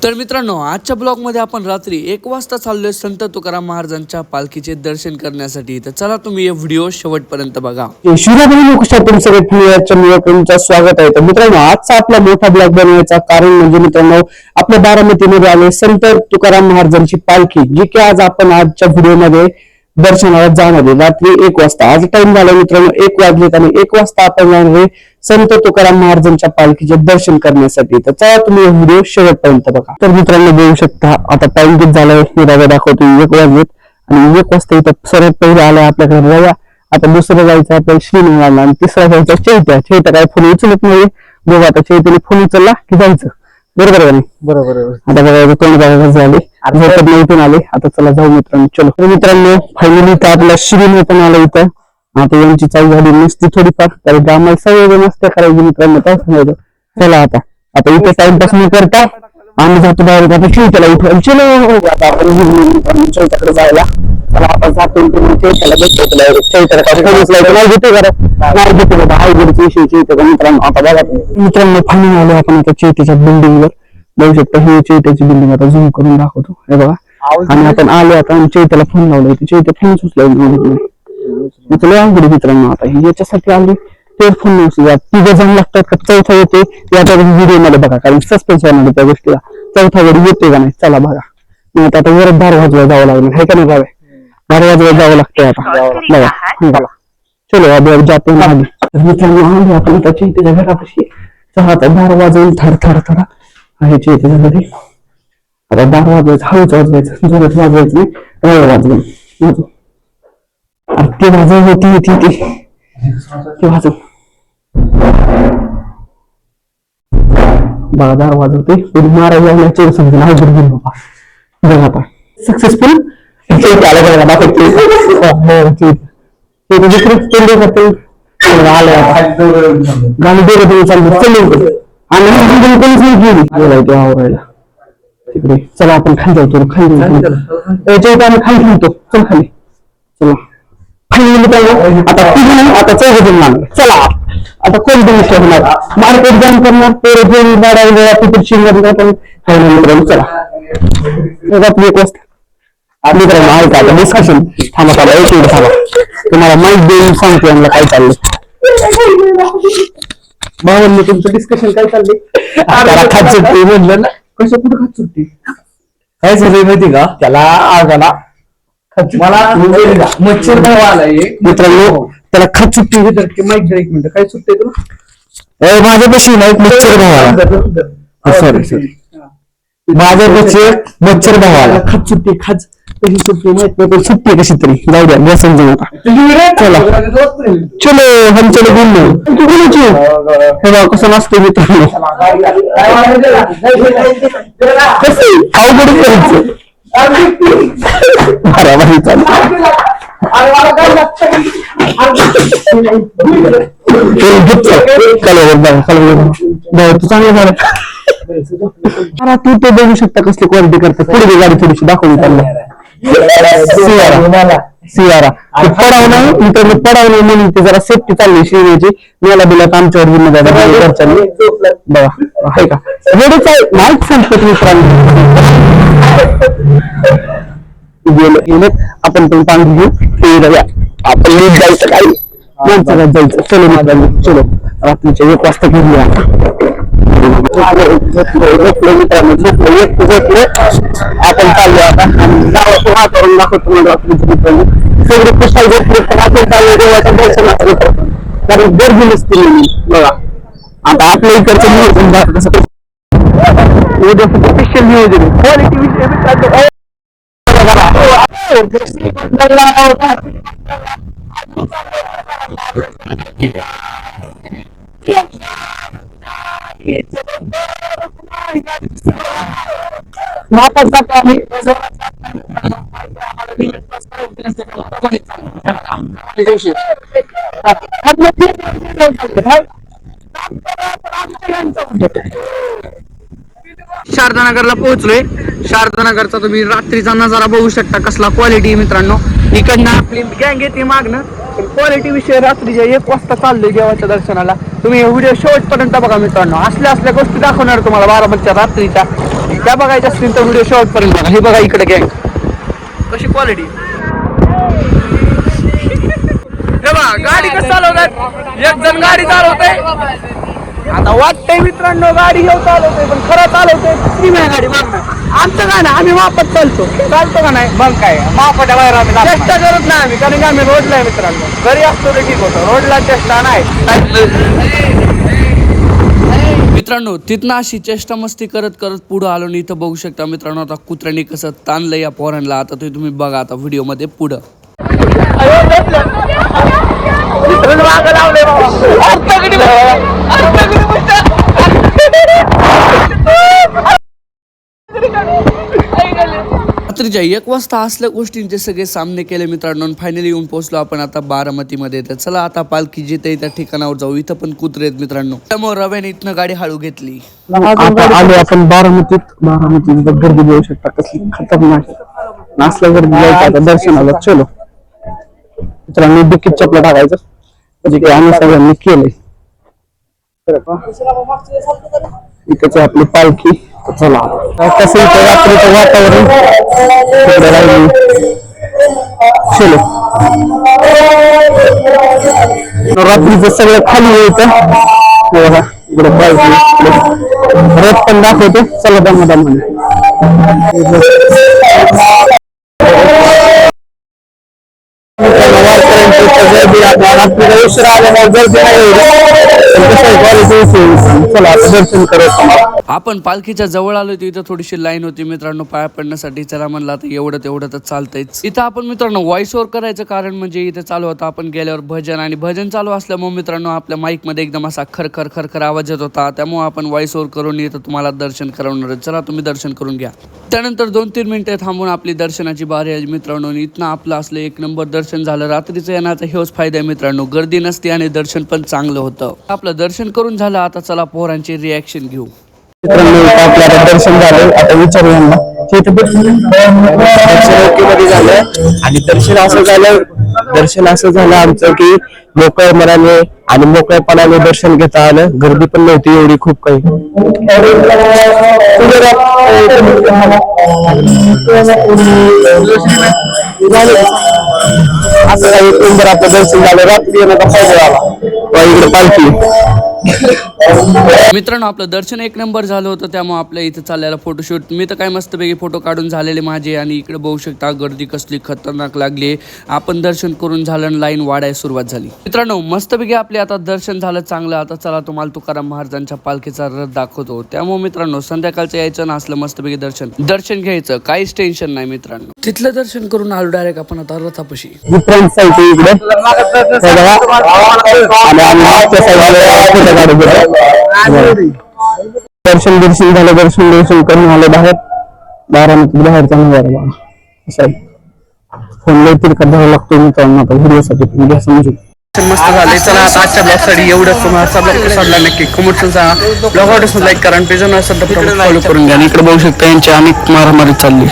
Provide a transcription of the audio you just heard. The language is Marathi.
तर मित्रांनो, आजच्या ब्लॉगमध्ये आपण रात्री 1 वाजता चाललोय संत तुकाराम महाराजांच्या पालखीचे दर्शन करण्यासाठी. तर चला तुम्ही हे व्हिडिओ शेवटपर्यंत बघा. तुमचं स्वागत आहे. तर मित्रांनो, आजचा आपला मोठा ब्लॉग बनवायचा कारण म्हणजे मित्रांनो, आपल्या बारामतीमध्ये आले संत तुकाराम महाराजांची पालखी, जी की आज आपण आजच्या व्हिडिओमध्ये दर्शनाला जाणार आहे रात्री 1 वाजता. आज टाइम झाला मित्रांनो, 1 वाजलेत आणि 1 वाजता आपण जाणार आहे संत तुकाराम महाराजांच्या पालखीचे दर्शन करण्यासाठी. तर चला तुम्ही व्हिडिओ शेवटपर्यंत बघा. तर मित्रांनो, बघू शकता आता टाइम किती झालाय हे दाखवतो. 1 वाजलेत आणि 1 वाजता इथं सर्वात पहिले आलाय आपल्याकडे रवा. आता दुसरं जायचं आपल्याला श्रीनिवासला आणि तिसरा जायचा चैत्या काय फोन उचलत नाही. बघू आता चैत्याने फोन उचलला की जायचं. बरोबर आहे. बरोबर. आता बघा तोंड बघायला झाले, इथून आले. आता चला जाऊ मित्रांनो, चलो. मित्रांनो, फायनली तर आपला श्रीनिवास पण आला इथं. आता यांची चालू झाली नुसती थोडीफार, कारण आम्हाला सगळे मस्त्या करायची मित्रांनो. काय सांगायचं, चला आता इथे टाइमपास न करता आम्ही जातो बाहेर. आता चैत्याला उठवा, चलो आता आपण चैत्याकडे जायला. चला आता जातो चैत्याला भेटतो. चैत्याला काय फोन उचलायचं नाही, घेतो नाही घेतो बाबा, हाय घरची विषय चैत्या. मित्रांनो आता बघा मित्रांनो, फायनली आलो आपण आता चैत्याच्या बिल्डिंगवर. बघू शकता ही चैत्याची बिल्डिंग. आता झूम करून दाखवतो, हे बघा. आणि आपण आले आता चैत्याला फोन लावला, चैत्या फोन उचलायला मित्रांनो. आता याच्यासाठी आली ते फोन उचलूया. 3 जण लागतात का चौथा येते याच्या व्हिडिओ मध्ये बघा, कारण सस्पेन्स होणार त्या गोष्टीला. चौथा वेळी येते का नाही चला बघा. आता वर 12 वाजता जावं लागणार आहे का नाही जावे, 12 वाजता जावं लागतंय आता. चलो अभी जाते आगे. मित्रांनो आले आपण आता चैत्याच्या घरापाशी. चला आता 12 वाजून थोडा आहे चैत्याच्या घरी. आता 12 वाजवायचं, हळूच वाजवायचं, जोरात वाजवायचं नाही, वाजवायचं. ते वाजव होती ते वाजव बघा. 12 वाजवते मारायला समजेल बाबा. बघा आता सक्सेसफुल आलं बघा. दाखवते गाणी दोघं चालू आणि आवरायला तिकडे. चला आपण खाली जाऊ, खाली आम्ही खाली थांबतो. चल खाली चला. आता चौघजण मागणार. चला आता कोणते विषय होणार, मार्केट जाऊन करणार, पेरे बाळा तिथे शिंगणार आपण. चला 1 वाजता मित्रांनो आहे का आता डिस्कशन. थांबा तुम्हाला माहिती देऊन सांगतो यांना काय चाललंय. भावांनी तुमचं डिस्कशन काय चाललंय. खात सुट्टी म्हणलं ना, कसं कुठं खात सुट्टी काय झालंय माहिती का, त्याला आगाला मला मच्छर भाव आलाय मित्रांनो. त्याला खत सुट्टी माहिती. 1 मिनिट काय सुट्टी तुला माझ्यापाशी नाही, मच्छर भाव आला. सॉरी माझ्यापाशी मच्छर भाव आला. खत सुट्टी खाज कशी सुट्टी माहित नाही, पण सुट्टी कशी तरी जाऊ द्या. मी समजून आता चलो हम चलो बोललो. हे बघा कसं नसतं मित्रांनो, अवघड करायचं. तू ते बघू शकता कसली क्वालिटी करते. पुढे गाडी थोडीशी दाखवली त्यांना. सियारा पडावं म्हणून ते जरा सेफ्टी चालली शिवण्याची. मला बिलात आमच्यावर बघा आहे का वेळेच आहे माहीत सांगतो मित्रांनो. आपण पण पाणी घेऊ, आपण जायचं काही माणसाला जायचं. चलो मित्रांनो, चलो रात्रीच्या 1 वाजता घेऊया. आपण चाललो आता गावात करून दाखवतो मित्रांनो. सगळे पुस्तक घेतले आपण चाललो देवाच्या दर्शनाला, कारण गर्दी नसते. बघा आता आपल्या इकडचं नियोजन कसं उद्या स्पेशल नियोजन क्वालिटी विषय मित्रांनो. शारदानगरला पोहोचलोय. शारदानगरचा तुम्ही रात्रीचा नजारा बघू शकता, कसला क्वालिटी मित्रांनो. इकडनं आपली गँग येते मागणं, पण क्वालिटी विषय रात्रीच्या 1 वाजता चाललोय देवाच्या दर्शनाला. तुम्ही व्हिडिओ शेवटपर्यंत बघा मित्रांनो. असल्या गोष्टी दाखवणार तुम्हाला बारामतीच्या रात्रीच्या. त्या बघायच्या असतील तर व्हिडिओ शेवटपर्यंत बघा. हे बघा इकडे गँग कशी क्वालिटी. हे बघा गाडी कसं चालवतात, एक जण गाडी चालवतंय. आता वाटतंय मित्रांनो गाडी घेऊन चालवतोय पण खरं चालवतोय स्ट्रीम आहे गाडी मागणं. आमचं काय नाही, आम्ही मापत चालतो का नाही. मग काय मापाच्या बाहेर आम्ही चेष्टा करत नाही आम्ही, कारण की आम्ही रोडला आहे मित्रांनो. घरी असतो ते ठीक होतं, रोडला चेष्टा नाही. मित्रांनो तिथनं अशी चेष्टा मस्ती करत करत पुढं आलो आणि इथं बघू शकता मित्रांनो आता कुत्र्याने कसं ताणलं या पोरांना. आता ते तुम्ही बघा आता व्हिडिओ मध्ये पुढं. रात्रीच्या 1 वाजता असल्या गोष्टींचे सगळे सामने केले मित्रांनो. फायनली येऊन पोहोचलो आपण आता बारामतीमध्ये. तर चला आता पालखी जिथे त्या ठिकाणावर जाऊ. इथं पण कुत्रे आहेत मित्रांनो, त्यामुळे रव्याने इथनं गाडी हळू घेतली. आता आलो आपण बारामतीत गर्दी बघू शकता कसली खतरनाक नासल्या गर्दी जायचं आता दर्शनाला. चलो मित्रांनो डिक्कीत चपला टाकायचं जे काही आम्ही सगळ्यांनी केलंय. इकडची आपली पालखी. चला कसं इथं रात्रीचं वातावरण तिकडे राहिली. चलो रात्रीचं सगळं खाली येतं. इकडे पालखी रथ पण दाखवतो. चला दमा आपण पालखीच्या जवळ आलो होतो. इथं थोडीशी लाईन होती मित्रांनो पाया पडण्यासाठी. चला म्हणलं आता एवढं तर चालतंयच. इथं आपण मित्रांनो व्हॉइस ओव्हर करायचं कारण म्हणजे इथे चालू होतं आपण गेल्यावर भजन, आणि भजन चालू असल्यामुळे मित्रांनो आपल्या माईक मध्ये एकदम असा खरखर आवाज येत होता. त्यामुळे आपण व्हॉइस ओव्हर करून इथं तुम्हाला दर्शन करवणार. चला तुम्ही दर्शन करून घ्या. त्यानंतर 2-3 मिनिटं थांबून आपली दर्शनाची बारी आली मित्रांनो. इथनं आपलं असलं 1 नंबर दर्शन झालं. रात्रीचं येण्याचा हेच फायदा आहे मित्रांनो, गर्दी नसते आणि दर्शन पण चांगलं होतं. आपलं दर्शन करून झालं. आता चला पोरांची रिॲक्शन घेऊ. आपल्याला दर्शन झालं. आता विचारू यांना मध्ये झालं. आणि दर्शन असं झालं आमचं की मोकळ्या मनाने आणि मोकळेपणाने दर्शन घेता आलं. गर्दी पण नव्हती एवढी खूप काही. असं काही एक नंबर आपलं दर्शन झालं. रात्री येण्याचा फायदा झाला. इकडे पालखी. मित्रांनो आपलं दर्शन 1 नंबर झालं होतं. त्यामुळे आपल्या इथं चाललेला फोटोशूट. मी तर काय मस्तपैकी फोटो काढून झालेले माझे. आणि इकडे बघू शकता गर्दी कसली खतरनाक लागली. आपण दर्शन करून झालं, लाईन वाढायला सुरुवात झाली. मित्रांनो मस्तपैकी आपले आता दर्शन झालं चांगलं. आता चला तुम्हाला तुकाराम महाराजांच्या पालखीचा रथ दाखवतो. त्यामुळे मित्रांनो संध्याकाळचं यायचं ना असलं मस्तपैकी दर्शन घ्यायचं, काहीच टेन्शन नाही मित्रांनो. तिथलं दर्शन करून आलो डायरेक्ट आपण आता रथापाशी. दर्शन करून आले बाहेर. बारामती बाहेरचा नजारा असं फोन लवकर करावा लागतो मित्रांनो आता व्हिडिओसाठी. समजू मस्त झाले. चला आता आजच्या ब्लॉग साठी एवढंच. तुम्हाला ब्लॉग कसा वाटला नक्की कमेंट ब्लॉग आवडत लाईक करा. पेज नसेल तर फॉलो करून घ्या. इकडे बघू शकता यांची अनेक मारामारी चालली.